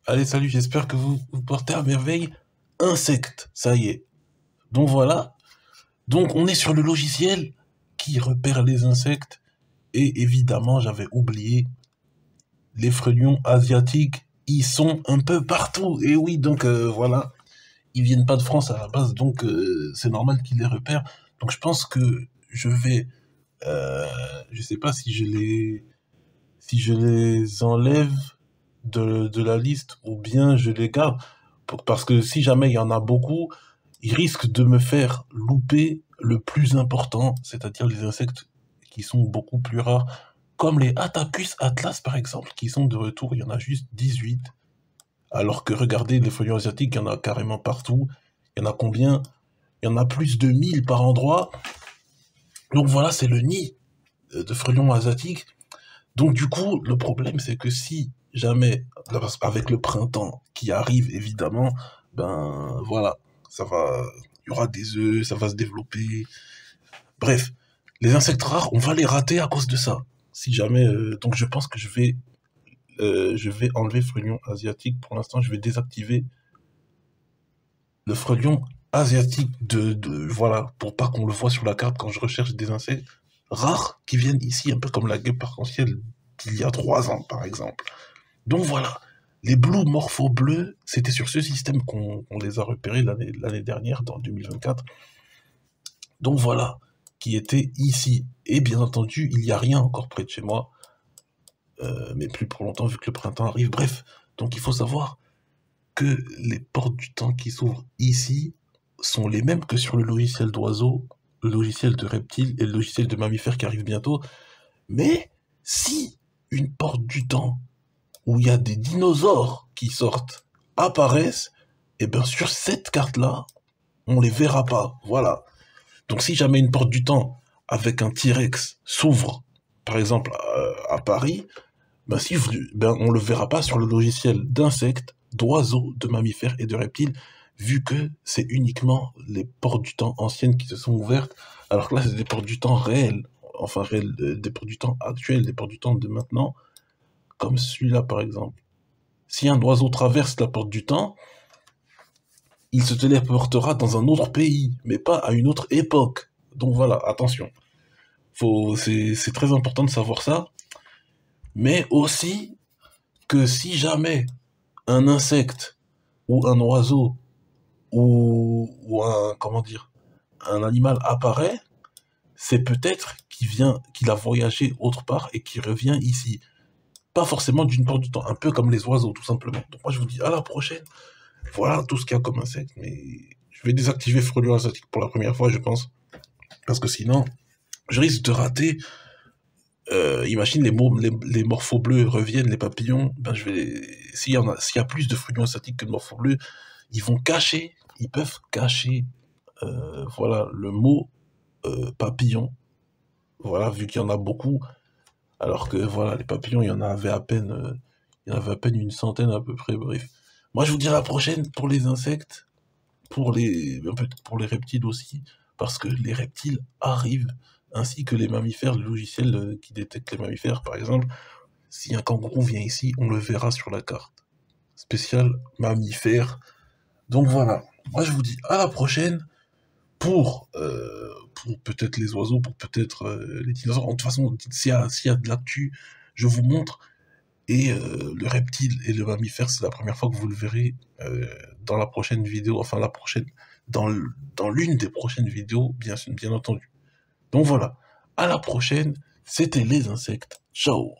Allez, salut, j'espère que vous portez à merveille. Insectes, ça y est. Donc voilà. Donc on est sur le logiciel qui repère les insectes. Et évidemment, j'avais oublié les frelons asiatiques. Ils sont un peu partout. Et oui, donc voilà. Ils viennent pas de France à la base, donc c'est normal qu'ils les repèrent. Donc je pense que je vais... je sais pas si je les enlève de la liste ou bien je les garde. Parce que si jamais il y en a beaucoup, ils risquent de me faire louper le plus important, c'est-à-dire les insectes qui sont beaucoup plus rares, comme les Attacus atlas par exemple, qui sont de retour, il y en a juste 18. Alors que regardez, les frelons asiatiques, il y en a carrément partout. Il y en a combien? Il y en a plus de 1000 par endroit. Donc voilà, c'est le nid de frelons asiatiques. Donc du coup, le problème, c'est que si jamais, avec le printemps qui arrive, évidemment, ben voilà, il y aura des œufs, ça va se développer. Bref, les insectes rares, on va les rater à cause de ça. Si jamais, donc je pense que je vais enlever frelon asiatique. Pour l'instant, je vais désactiver le frelon asiatique voilà, pour pas qu'on le voit sur la carte quand je recherche des insectes rares qui viennent ici, un peu comme la guêpe arc-en-ciel d'il y a 3 ans, par exemple. Donc voilà, les Blue Morpho bleus, c'était sur ce système qu'on les a repérés l'année dernière, dans 2024. Donc voilà, qui était ici. Et bien entendu, il n'y a rien encore près de chez moi, mais plus pour longtemps vu que le printemps arrive. Bref, donc il faut savoir que les portes du temps qui s'ouvrent ici sont les mêmes que sur le logiciel d'oiseaux, le logiciel de reptiles et le logiciel de mammifères qui arrive bientôt. Mais si une porte du temps où il y a des dinosaures qui sortent apparaissent, et bien sur cette carte-là, on les verra pas. Voilà. Donc si jamais une porte du temps avec un T-Rex s'ouvre, par exemple à Paris, ben on le verra pas sur le logiciel d'insectes, d'oiseaux, de mammifères et de reptiles, vu que c'est uniquement les portes du temps anciennes qui se sont ouvertes, alors que là c'est des portes du temps réelles, enfin réelles, des portes du temps actuelles, des portes du temps de maintenant, comme celui-là par exemple. Si un oiseau traverse la porte du temps, il se téléportera dans un autre pays, mais pas à une autre époque. Donc voilà, attention. C'est très important de savoir ça. Mais aussi que si jamais un insecte ou un oiseau ou un, comment dire, un animal apparaît, c'est peut-être qu'il a voyagé autre part et qu'il revient ici. Pas forcément d'une porte du temps, un peu comme les oiseaux, tout simplement. Donc moi, je vous dis à la prochaine. Voilà tout ce qu'il y a comme insecte, mais je vais désactiver frelon asiatique pour la première fois, je pense. Parce que sinon, je risque de rater. Imagine les morphos bleus reviennent, les papillons. Ben s'il y a plus de frelons asiatiques que de morphos bleus, ils peuvent cacher, voilà, le mot papillon. Voilà, vu qu'il y en a beaucoup. Alors que voilà, les papillons, il y en avait à peine une centaine à peu près. Bref. Moi, je vous dis à la prochaine pour les insectes, un peu pour les reptiles aussi, parce que les reptiles arrivent, ainsi que les mammifères, le logiciel qui détecte les mammifères, par exemple. Si un kangourou vient ici, on le verra sur la carte. Spécial mammifère. Donc voilà. Moi, je vous dis à la prochaine pour peut-être les oiseaux, pour peut-être les dinosaures. De toute façon, s'il y a de l'actu, je vous montre. Et le reptile et le mammifère, c'est la première fois que vous le verrez dans la prochaine vidéo, enfin dans l'une des prochaines vidéos, bien entendu. Donc voilà, à la prochaine, c'était les insectes. Ciao!